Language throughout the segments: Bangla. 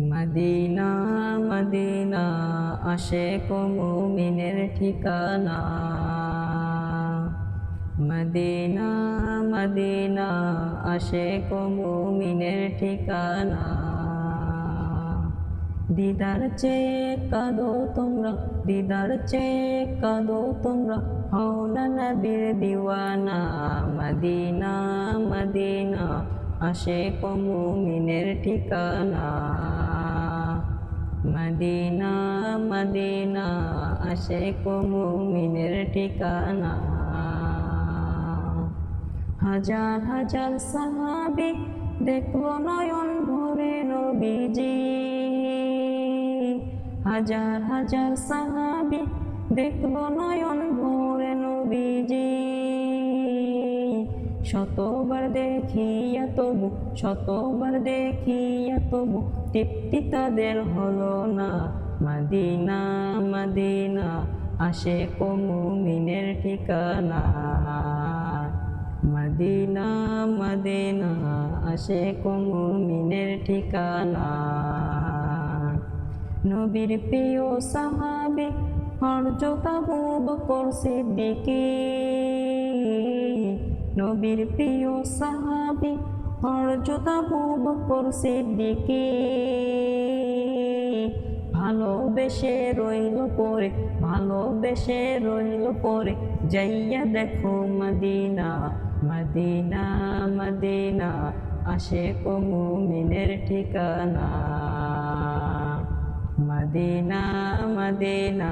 মদিনা মদিনা আশিক মুমিনের ঠিকানা। মদিনা মদিনা আশিক মুমিনের ঠিকানা। দিদার চেয়ে কাঁদো তোমরা, দিদার চেয়ে কাঁদো তোমরা, হও না নবীর দিওয়ানা। মদিনা মদিনা আশিক মুমিনের ঠিকানা। মদিনা মদিনা আশিক মুমিনের ঠিকানা। হাজার হাজার সাহাবী দেখলো নয়ন ভরে নবীজি। হাজার হাজার সাহাবী দেখলো নয়ন ভরে নবীজি। শতবার দেখিয়া তবু, শতবার দেখিয়া তবু তৃপ্তি তাদের হলো না। মদিনা মদিনা আশিক মুমিনের ঠিকানা। মদিনা মদিনা আশিক মুমিনের ঠিকানা। নবীর প্রিয় সাহাবী হযরত আবু বকর সিদ্দিক। নবীর প্রিয় সাহাবী হযরত আবু বকর সিদ্দিক। ভালোবেসে রইল পরে, ভালোবেসে রইল পরে, যাইয়া দেখো মদিনা। মদিনা মদিনা আশিক মুমিনের ঠিকানা। মদিনা মদিনা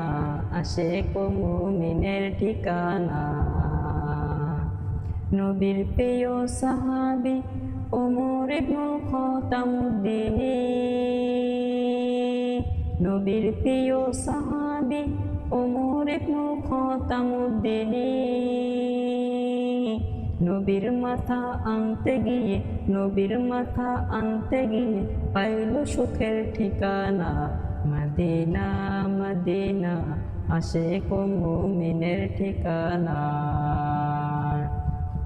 আশিক মুমিনের ঠিকানা। নবীর প্রিয় সাহাবী ওমর ইবনুল খাত্তাব। নবীর প্রিয় সাহাবী ওমর ইবনুল খাত্তাব। নবীর মাথা আনতে গিয়ে, নবীর মাথা আনতে গিয়ে পাইল সুখের ঠিকানা। মদিনা মদিনা আশিক মুমিনের ঠিকানা।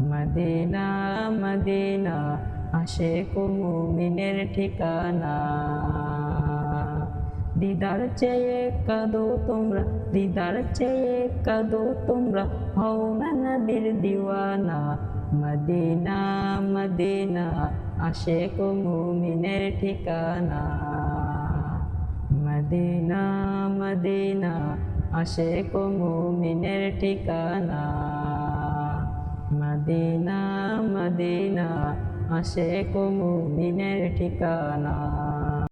মদিনা মদিনা আশিক মুমিনের ঠিকানা। দিদার চেয়ে কাঁদো তোমরা, দিদার চেয়ে কাঁদো তোমরা, হও না নবীর দিওয়ানা। মদিনা মদিনা আশিক মুমিনের ঠিকানা। মদিনা মদিনা আশিক মুমিনের ঠিকানা। মদিনা মদিনা আশিক মুমিনের ঠিকানা।